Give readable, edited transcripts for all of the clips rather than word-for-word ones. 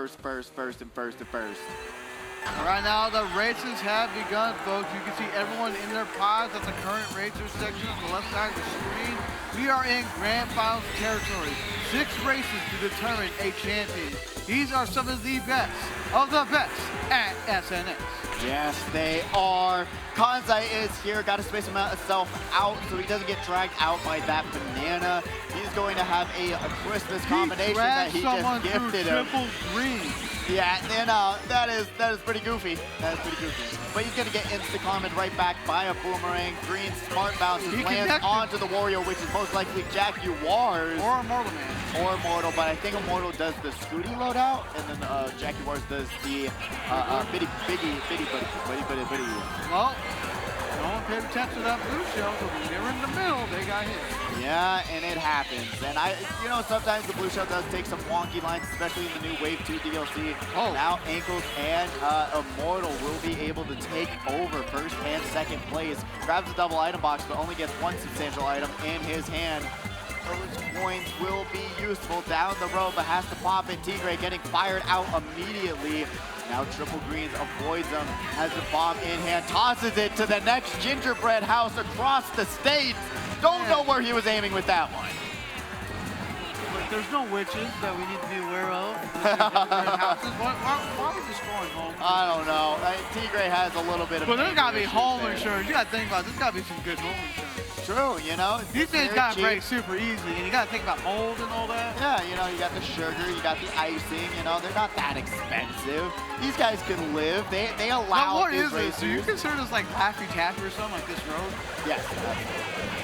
first. Right now, the races have begun, folks. You can see everyone in their pods. That's the current racer section on the left side of the screen. We are in Grand Finals territory. 6 races to determine a champion. These are some of the best at SNS. Yes, they are. Kanzai is here. Got to space himself out so he doesn't get dragged out by that banana. He's going to have a Christmas combination that he just gifted him. Triple green. Yeah, and that is pretty goofy. That is pretty goofy. But he's gonna get insta-commented right back by a boomerang. Green smart bounces, lands onto the Wario, which is most likely Jaguars. Or Immortal Man. Or Immortal, but I think Immortal does the Scooty loadout, and then Jaguars does the bitty. Well, no one paid attention to that blue shell, so when they were in the middle, they got hit. Yeah, and it happens. And sometimes the blue shell does take some wonky lines, especially in the new Wave 2 DLC. Oh. Now Ankles and Immortal will be able to take over first and second place. Grabs a double item box, but only gets one substantial item in his hand. Those coins will be useful down the road, but has to pop it. Tigray getting fired out immediately. Now Triple Greens avoids him, has the bomb in hand, tosses it to the next gingerbread house across the state. Don't know where he was aiming with that one. But there's no witches that we need to be aware of. Houses. Why are we destroying home? I don't know. Tigray has a little bit of. But there's gotta be home insurance. You gotta think about it. There's gotta be some good home insurance. True, These things gotta break super easily, and you gotta think about mold and all that. Yeah, you got the sugar, you got the icing, they're not that expensive. These guys can live. They allow what these is racers. this? Do you consider this like Laffy Taffy or something like this road? Yes.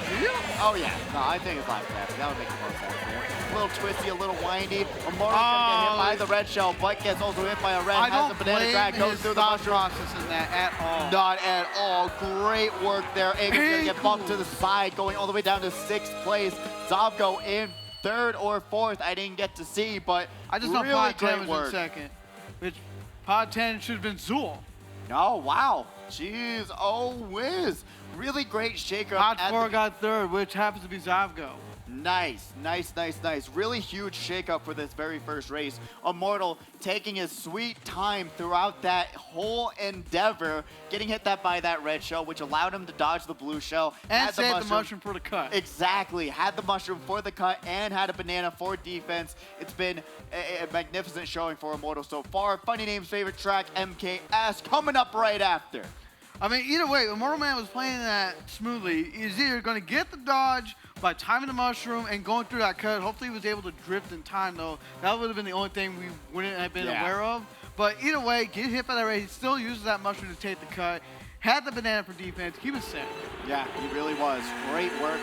Do you? Oh yeah. No, I think it's Laffy Taffy. That would make the most sense there. A little twisty, a little windy. Immortal's gonna get hit by the red shell, but gets also hit by a red. Has the banana drag, goes through the mushroom. Process in that at all. Not at all. Great work there. Eagle's gonna get bumped to the side, going all the way down to 6th place. Zavgo in 3rd or 4th. I didn't get to see, but I just know really Pod 10 great was work. in 2nd. Which Pod 10 should have been Zool. Oh, wow. Jeez, oh whiz. Really great shakeup. Pod 4 got 3rd, which happens to be Zavgo. Nice. Really huge shakeup for this very first race. Immortal taking his sweet time throughout that whole endeavor, getting hit by that red shell, which allowed him to dodge the blue shell. And save the mushroom for the cut. Exactly. Had the mushroom for the cut and had a banana for defense. It's been a magnificent showing for Immortal so far. Funny Name's favorite track, MKS, coming up right after. I mean, either way, Immortal Man was playing that smoothly. He's either going to get the dodge by timing the mushroom and going through that cut. Hopefully he was able to drift in time, though. That would have been the only thing we wouldn't have been aware of. But either way, get hit by that ray. He still uses that mushroom to take the cut. Had the banana for defense. He was set. Yeah, he really was. Great work.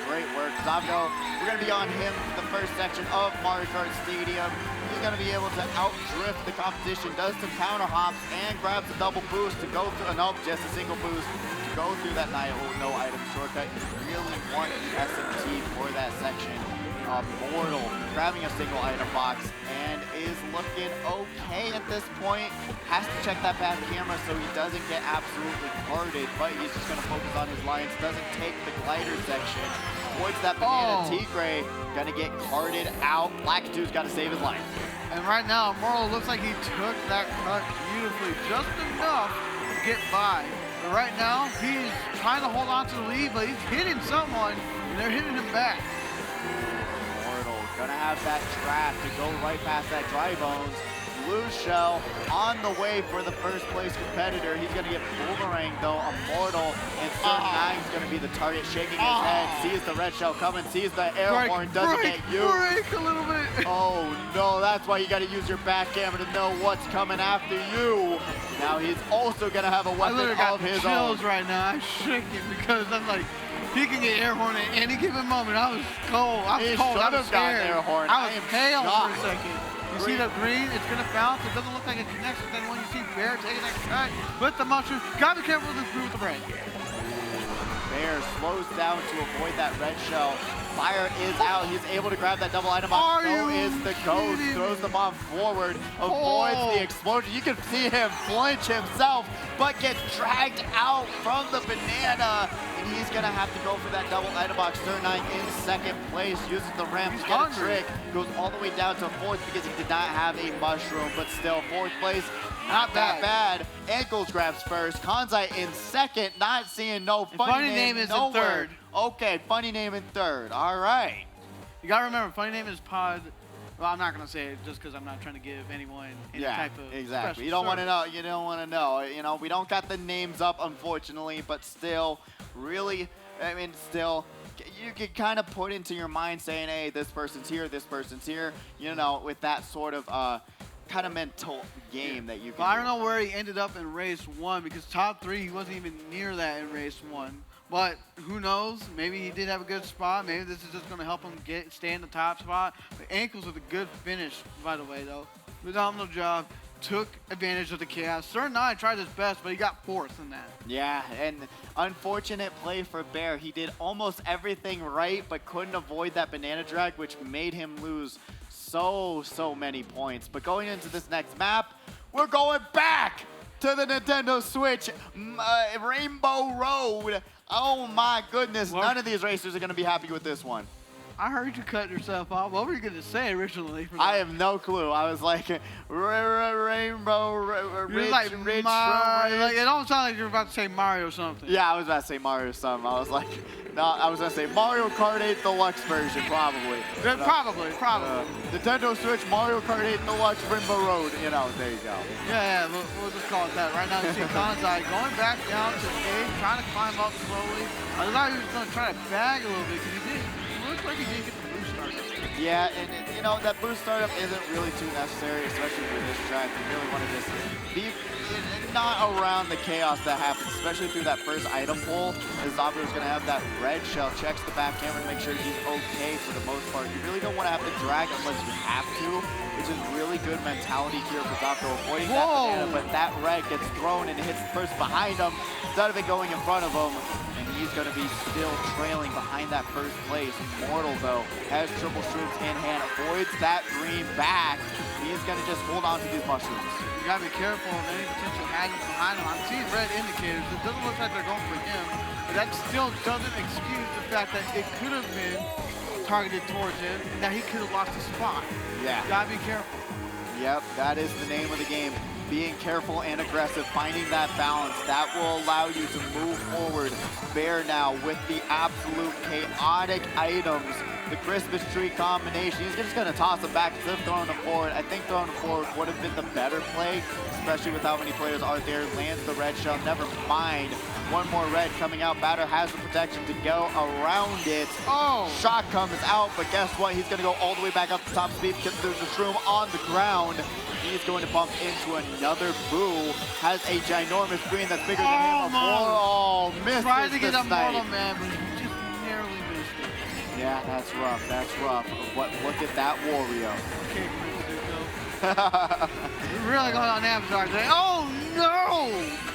Zavgo, we're going to be on him for the first section of Mario Kart Stadium. He's going to be able to outdrift the competition, does some counter hops, and grabs a double boost to go through, nope, just a single boost to go through that no item shortcut. You really want the SMT for that section. Immortal grabbing a single item box and is looking okay at this point. Has to check that back camera so he doesn't get absolutely carded, but he's just going to focus on his lines. Doesn't take the glider section. Avoids that banana. Tigray going to get carded out. Black 2's got to save his life. And right now, Immortal looks like he took that cut beautifully, just enough to get by. But right now, he's trying to hold on to the lead, but he's hitting someone, and they're hitting him back. Gonna have that trap to go right past that dry bones. Blue shell on the way for the first place competitor. He's gonna get boomerang though. Immortal and Sir Nine's gonna be the target, shaking his head. Sees the red shell coming, sees the air horn, doesn't get you. Break a little bit. Oh no, that's why you gotta use your back camera to know what's coming after you. Now he's also gonna have a weapon of his own. I literally got chills right now. I'm shaking because I'm like, he can get air horn at any given moment. I was cold. I was scared. Air horn. I was pale for a second. You Green. see the green? It's going to bounce. It doesn't look like it connects with anyone. You see Bear taking that cut with the mushroom. Gotta be careful with this blue with the red. Bear slows down to avoid that red shell. Fire is out. He's able to grab that double item bomb. So is the Ghost. Throws the bomb forward. Avoids the explosion. You can see him flinch himself, but gets dragged out from the banana. And he's going to have to go for that double item box. Turn 9 in second place. Uses the ramp to get a trick. Goes all the way down to fourth because he did not have a mushroom. But still, fourth place. Not that bad. Ankles grabs first. Kanzai in second. Not seeing no funny name is nowhere. in third. Okay, funny name in third. All right. You gotta remember, funny name is Pod. Well, I'm not gonna say it just because I'm not trying to give anyone any type of exactly. You don't want to know. You don't want to know. You know, we don't got the names up, unfortunately, but still, really, I mean, still, you can kind of put into your mind saying, hey, this person's here, this person's here. You know, with that sort of kind of mental game that you can. Well, I don't know where he ended up in race 1 because top 3 he wasn't even near that in race 1. But who knows? Maybe he did have a good spot. Maybe this is just going to help him stay in the top spot. But Ankles with a good finish, by the way, though. Phenomenal job. Took advantage of the chaos. Turn 9 tried his best, but he got 4th in that. Yeah, and unfortunate play for Bear. He did almost everything right, but couldn't avoid that banana drag, which made him lose so many points. But going into this next map, we're going back to the Nintendo Switch, Rainbow Road. Oh my goodness, none of these racers are going to be happy with this one. I heard you cut yourself off. What were you going to say originally? For that? I have no clue. I was like, Rainbow Ridge, like, Ridge, like, it almost sounded like you were about to say Mario or something. Yeah, I was about to say Mario something. I was like, no, I was going to say Mario Kart 8 Deluxe version, probably. Probably. Nintendo Switch, Mario Kart 8 Deluxe, Rainbow Road. You know, there you go. Yeah, we'll just call it that. Right now, you see Kanzai going back down to the gate, trying to climb up slowly. I thought he was going to try to bag a little bit because he did. Looks like he didn't get the boost startup. Yeah, and you know, that boost startup isn't really too necessary, especially for this track. You really want to just be not around the chaos that happens, especially through that first item pull. As Zabro's going to have that red shell, checks the back camera to make sure he's okay for the most part. You really don't want to have to drag unless you have to, which is really good mentality here for Zabro, avoiding that banana, but that red gets thrown and hits the person behind him instead of it going in front of him. He's going to be still trailing behind that first place. Immortal, though, has triple shrooms in hand, avoids that green back. He is going to just hold on to these mushrooms. You got to be careful of any potential magnets behind him. I'm seeing red indicators. It doesn't look like they're going for him, but that still doesn't excuse the fact that it could have been targeted towards him and that he could have lost a spot. Yeah. You got to be careful. Yep, that is the name of the game. Being careful and aggressive, finding that balance, that will allow you to move forward. Bear now with the absolute chaotic items. The Christmas tree combination, he's just going to toss it back instead of throwing it forward. I think throwing it forward would have been the better play, especially with how many players are there. Lands the red shell, never mind. One more red coming out. Batter has the protection to go around it. Oh! Shock comes out, but guess what? He's going to go all the way back up to top speed because there's a shroom on the ground. He's going to bump into another Boo. Has a ginormous green that's bigger than him. Oh, misses tried to get the a Mortal snipe. Man, but he just narrowly missed it. Yeah, that's rough. That's rough. Look at that Wario. Okay, we're really going on Avatar today. Oh, no!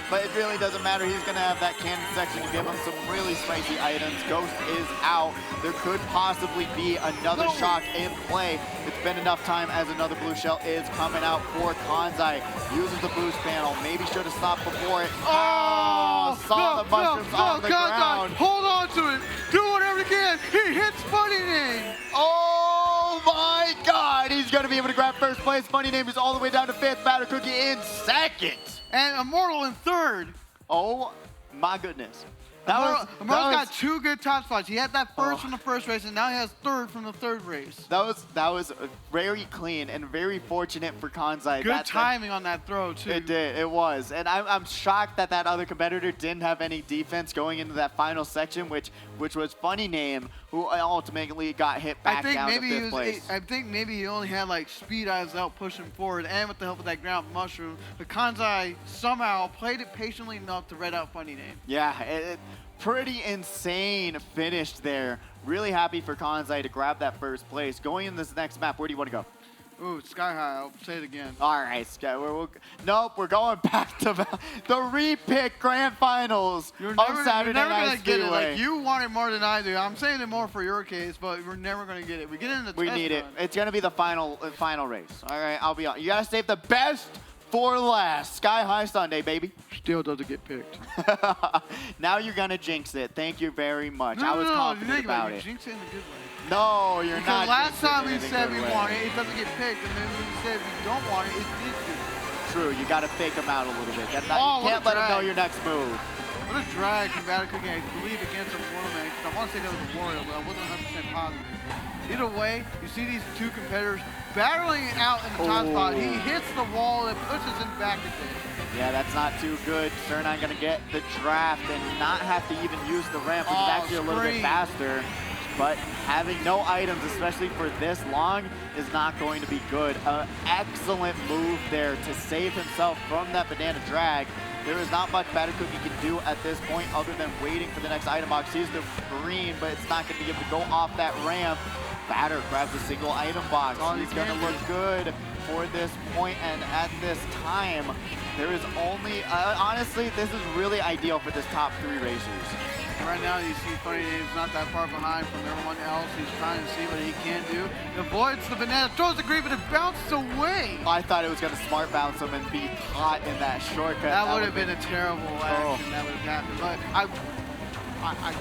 But it really doesn't matter. He's going to have that cannon section to give him some really spicy items. Ghost is out. There could possibly be another shock in play. It's been enough time as another blue shell is coming out for Kanzai. Uses the boost panel. Maybe should have stopped before it. Oh! Saw the mushrooms on the ground. Hold on to it. Do whatever you can. He hits Funny Name. Oh my God! He's going to be able to grab first place. Funny Name is all the way down to fifth. Batter Cookie in second. And Immortal in third. Oh my goodness. Immortal's got 2 good top spots. He had that first from the first race, and now he has third from the third race. That was very clean and very fortunate for Kanzai. Good timing on that throw, too. It did. It was. And I'm shocked that that other competitor didn't have any defense going into that final section, which was Funny Name, who ultimately got hit back down to fifth place. I think maybe he only had like speed eyes out pushing forward, and with the help of that ground mushroom, but Kanzai somehow played it patiently enough to red out Funny Name. Yeah, pretty insane finish there. Really happy for Kanzai to grab that first place. Going in this next map, where do you want to go? Ooh, Sky High. I'll say it again. All right, Sky. Nope, we're going back to the repick grand finals of Saturday Night Speedway. Like, you want it more than I do. I'm saying it more for your case, but we're never going to get it. We get it in the We need it. It's going to be the final race. All right, I'll be on. You got to save the best for last. Sky High Sunday, baby. Still doesn't get picked. Now you're going to jinx it. Thank you very much. No, I was confident about it. You jinx it in a good way. No, you're because not. Last time we said we way. want it, it doesn't get picked, and then we said we don't want it, it did get picked. True, you got to fake them out a little bit. You can't let them know your next move. What a drag from Batter Cookie, I believe, against a Warman, because I want to say that was a Wario, but I wasn't 100% positive. Either way, you see these two competitors battling it out in the top spot. He hits the wall and pushes him back again. Yeah, that's not too good. Cernine going to get the draft and not have to even use the ramp, which is actually a little bit faster. But having no items, especially for this long, is not going to be good. Excellent move there to save himself from that banana drag. There is not much Batter Cookie can do at this point other than waiting for the next item box. Sees the green, but it's not going to be able to go off that ramp. Batter grabs a single item box. He's going to look good for this point, and at this time, there is only, honestly, this is really ideal for this top 3 racers. Right now, you see Funny Name's not that far behind from everyone else. He's trying to see what he can do. He avoids the banana, throws the green, but it bounces away. I thought it was going to smart bounce him and be caught in that shortcut. That would have been a terrible action. That would have happened. But I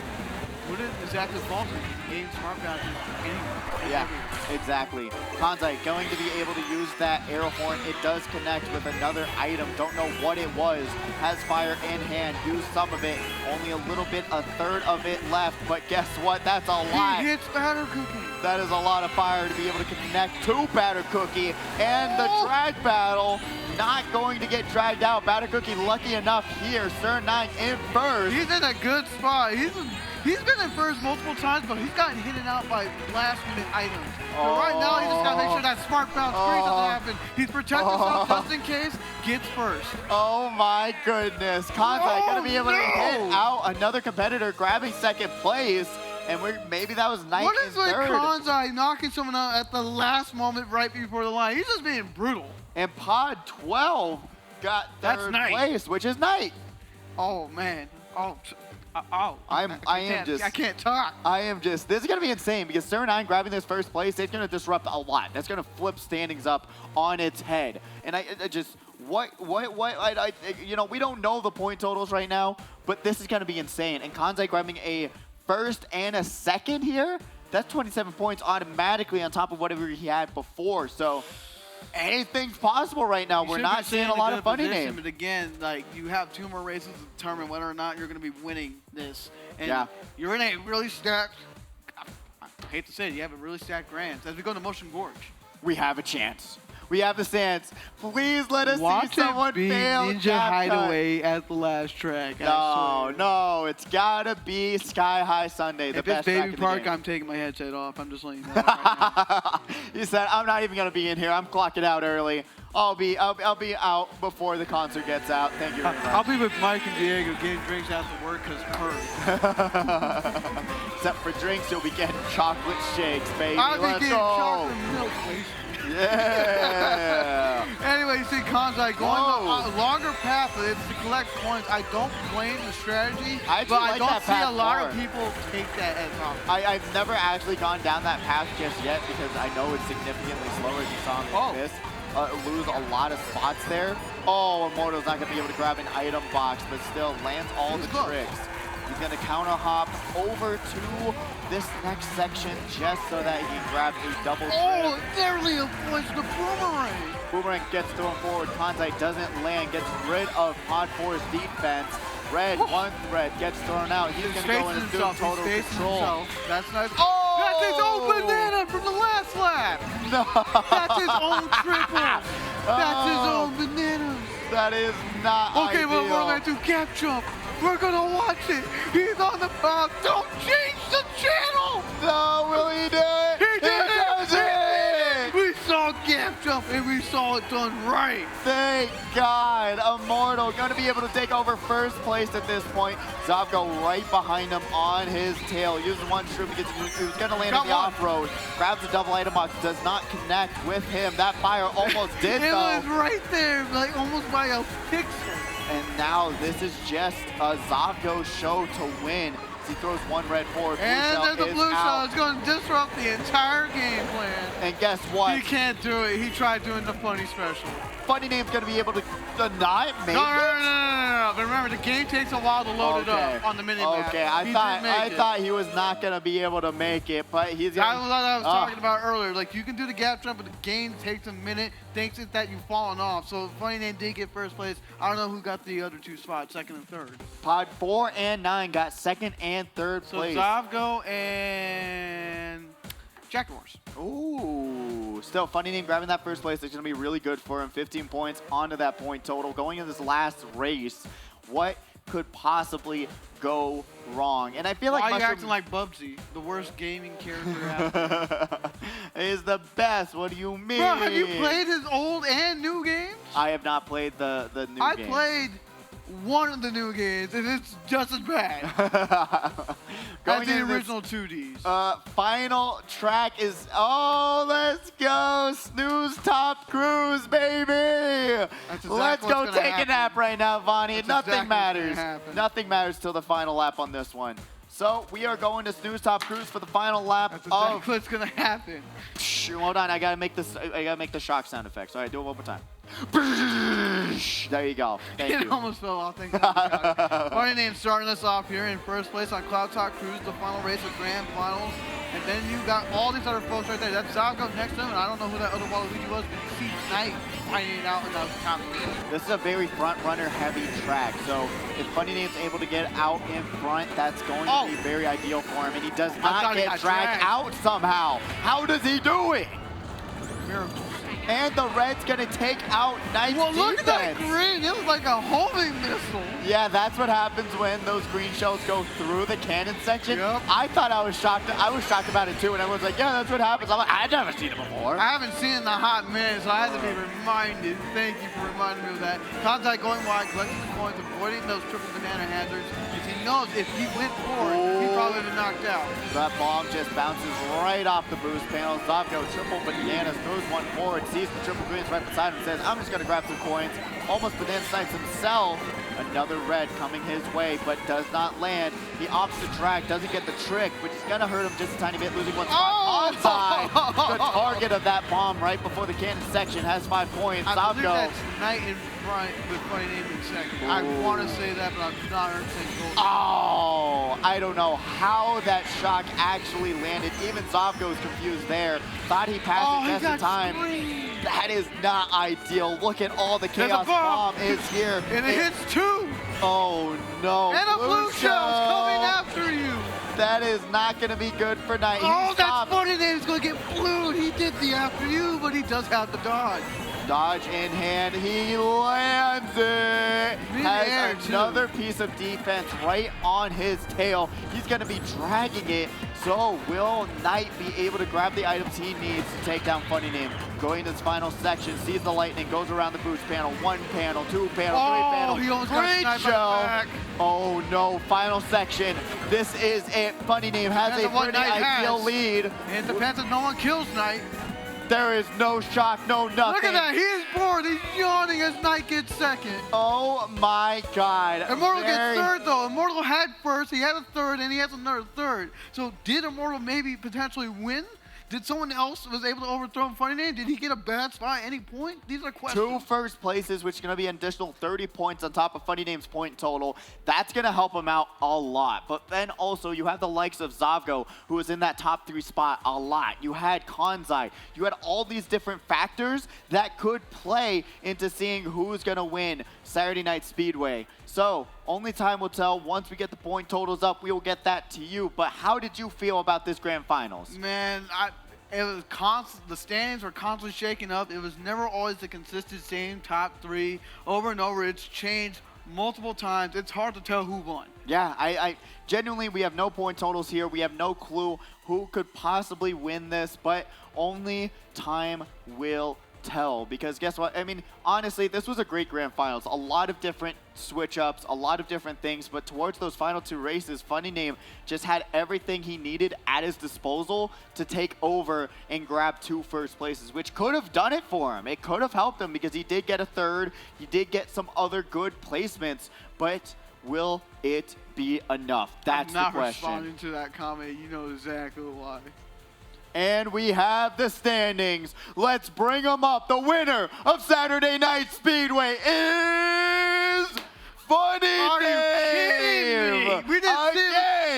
wouldn't exactly fault him. He gained smart bounces anyway. Yeah, exactly. Kanzai going to be able to use that air horn. It does connect with another item. Don't know what it was. Has fire in hand. Used some of it. Only a little bit, a third of it left. But guess what? That's a lot. He hits Batter Cookie. That is a lot of fire to be able to connect to Batter Cookie. And the drag battle not going to get dragged out. Batter Cookie lucky enough here. Cern9 in first. He's in a good spot. He's been in first multiple times, but he's gotten hit out by last-minute items. So right now, he just got to make sure that smart bounce screen doesn't happen. He's protecting himself just in case, gets first. Oh my goodness. Kanzai going to be able to hit out another competitor, grabbing second place. And maybe that was Knight What in is with third. Kanzai knocking someone out at the last moment right before the line? He's just being brutal. And Pod 12 got third place, which is Knight. Oh, man. I can't talk. This is going to be insane because Cern9 grabbing this first place, it's going to disrupt a lot. That's going to flip standings up on its head. And you know, we don't know the point totals right now, but this is going to be insane. And Kanzai grabbing a first and a second here, that's 27 points automatically on top of whatever he had before. So anything's possible right now. We're not seeing a lot of funny names. But again, like, you have 2 more races to determine whether or not you're going to be winning this. And you're in a really stacked, I hate to say it, you have a really stacked Grands. As we go to Motion Gorge, we have a chance. We have the chance. Please let us see someone fail. Ninja Hideaway at the last track. No, it's gotta be Sky High Sunday, the best track in the game. Baby Park, I'm taking my headset off. I'm just letting you know that right now. He said, I'm not even gonna be in here. I'm clocking out early. I'll be out before the concert gets out. Thank you very much. I'll be with Mike and Diego getting drinks after work because Except for drinks, you'll be getting chocolate shakes, baby. I'll be getting chocolate milk, please. Yeah. Anyway, you see Kanzai going a longer path, but it's to collect points. I don't blame the strategy, but I don't see a lot of people take that as option. I've never actually gone down that path just yet because I know it's significantly slower as you saw this. Lose a lot of spots there. Oh, Immortal's not going to be able to grab an item box, but still lands all the tricks. He's going to counter hop over to this next section just so that he can grab a double trip. Oh, nearly avoids the boomerang. Boomerang gets thrown forward. Kanzai doesn't land, gets rid of Pod 4's defense. Red, one thread, gets thrown out. He's going to go in and do total control. That's nice. Oh! That's his own banana from the last lap. No. That's his own triple. That's his own bananas. That is not okay, ideal. well, we're going to gap jump. We're going to watch it. He's on the box. Don't change the channel. No, will he do it? He did it. does it. We saw gap jump jump, and we saw it done right. Thank God. Immortal going to be able to take over first place at this point. Zavgo right behind him on his tail. Uses one shroom because he was going to land on the off-road. Grabs a double item box. Does not connect with him. That fire almost did, it though. It was right there, like almost by a pixel. And now this is just a Zavgo show to win. He throws one red forward. And there's a blue shell. It's going to disrupt the entire game plan. And guess what? He can't do it. He tried doing the funny special. Funny Name's going to be able to not make it? No. But remember, the game takes a while to load it up on the minimap. Okay, I thought he was not going to be able to make it, but he's going to... That was what I was talking about earlier. Like, you can do the gap jump, but the game takes a minute, thinks that you've fallen off. So Funny Name did get first place. I don't know who got the other two spots, second and third. Pod 4 and 9 got second and third place. So Zavgo and Jack Norris. Ooh, still Funny Name grabbing that first place. It's going to be really good for him. 15 points onto that point total. Going into this last race, what could possibly go wrong? And I feel like Why are you acting like Bubsy, the worst gaming character ever? Is the best. What do you mean? Bro, have you played his old and new games? I have not played the new games. I played one of the new games, and it's just as bad as the original 2Ds. Final track is, let's go, Snooze Top Cruise, baby. Let's go take a nap right now, Vonnie. Nothing matters. Nothing matters till the final lap on this one. So we are going to Snooze Top Cruise for the final lap. That's exactly what's gonna happen. Hold on, I gotta make this. I gotta make the shock sound effects. All right, do it one more time. There you go. Thank you. It almost fell off. Thank God. Funny Name starting us off here in first place on Cloud Talk Cruise, the final race of Grand Finals. And then you got all these other folks right there. That's Zavgo next to him, and I don't know who that other Waluigi was, but you see Knight fighting it out in the top three. This is a very front runner heavy track, so if Funny Name's able to get out in front, that's going to be very ideal for him. And he does not get dragged out somehow. How does he do it? Miracle. And the red's gonna take out Knight's defense. Well, look at that green. It was like a homing missile. Yeah, that's what happens when those green shells go through the cannon section. Yep. I thought I was shocked. I was shocked about it too, and everyone's like, "Yeah, that's what happens." I'm like, "I've never seen it before." I haven't seen it in a hot minute, so I had to be reminded. Thank you for reminding me of that. Contact going wide, collecting the coins, avoiding those triple banana hazards. Because he knows if he went forward, he probably would have knocked out. That bomb just bounces right off the boost panel. Zavgo triple bananas, throws one forward, sees the triple greens right beside him, says, "I'm just gonna grab some coins." Almost banana snipes himself. Another red coming his way, but does not land. He opts to drag, doesn't get the trick, which is gonna hurt him just a tiny bit, losing one spot. Onside, the target of that bomb right before the cannon section has 5 points. I believe that's Knight in front with Funny Name in second. I want to say that, but I'm not 100% sure. Oh, I don't know how that shock actually landed. Even Zavgo was confused there. Thought he passed it just in time. That is not ideal. Look at all the chaos bomb is here. And it hits 2. Oh no. And a blue shell's coming after you. That is not going to be good for Knight. Oh, that's Funny Name's going to get blued. He did the after you, but he does have the dodge. Dodge in hand, he lands it. Has another piece of defense right on his tail. He's going to be dragging it. So will Knight be able to grab the items he needs to take down Funny Name? Going to his final section, sees the lightning, goes around the boost panel. 1 panel, 2 panel, 3 panel. He almost got sniped back. Oh no, final section. This is it. Funny Name has a pretty ideal lead. It depends if no one kills Knight. There is no shock, no nothing. Look at that, he's bored, he's yawning as Knight gets second. Oh my God. Immortal gets third though. Immortal had first, he had a third, and he has another third. So did Immortal maybe potentially win? Did someone else was able to overthrow him Funny Name? Did he get a bad spot at any point? These are questions. 2 first places, which is going to be an additional 30 points on top of Funny Name's point total. That's going to help him out a lot. But then also you have the likes of Zavgo, who was in that top 3 spot a lot. You had Kanzai. You had all these different factors that could play into seeing who's going to win Saturday Night Speedway. So only time will tell. Once we get the point totals up, we will get that to you. But how did you feel about this grand finals? Man, it was constant. The standings were constantly shaking up. It was never always the consistent same top 3 over and over. It's changed multiple times. It's hard to tell who won. Yeah, I genuinely, we have no point totals here. We have no clue who could possibly win this, but only time will tell, because guess what? I mean, honestly, this was a great grand finals. A lot of different switch-ups, a lot of different things, but towards those final 2 races, Funny Name just had everything he needed at his disposal to take over and grab 2 first places, which could have done it for him. It could have helped him because he did get a 3rd. He did get some other good placements, but will it be enough? That's the question. I'm not responding to that comment. You know exactly why. And we have the standings. Let's bring them up. The winner of Saturday Night Speedway is Funny Are you kidding me?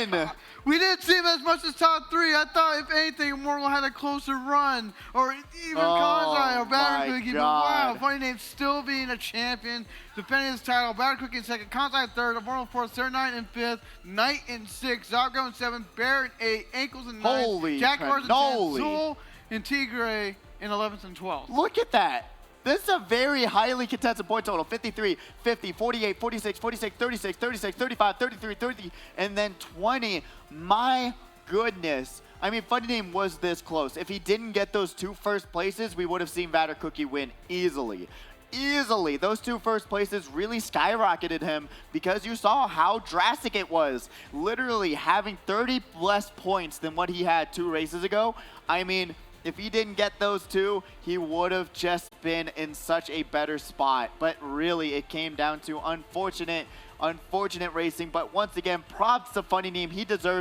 again. We didn't see him as much as top 3. I thought, if anything, Immortal had a closer run, or even Kanzai or Battle Cookie. But wow, Funny Name still being a champion, defending his title. Battle Cookie in 2nd, Kanzai 3rd, Immortal 4th, Sir 9 in 5th, Knight in 6th, Zabgo in 7th, Bear in 8th, Ankles in 9th, Holy Jaguars in 10th, cannoli. Zul and Tigray in 11th and 12th. Look at that. This is a very highly contested point total. 53, 50, 48, 46, 46, 36, 36, 35, 33, 30, and then 20. My goodness. I mean, Funny Name was this close. If he didn't get those 2 first places, we would have seen Vader Cookie win easily. Easily. Those 2 first places really skyrocketed him because you saw how drastic it was. Literally having 30 less points than what he had 2 races ago. I mean, if he didn't get those 2, he would have just been in such a better spot. But really, it came down to unfortunate racing. But once again, props to Funny Name. He deserves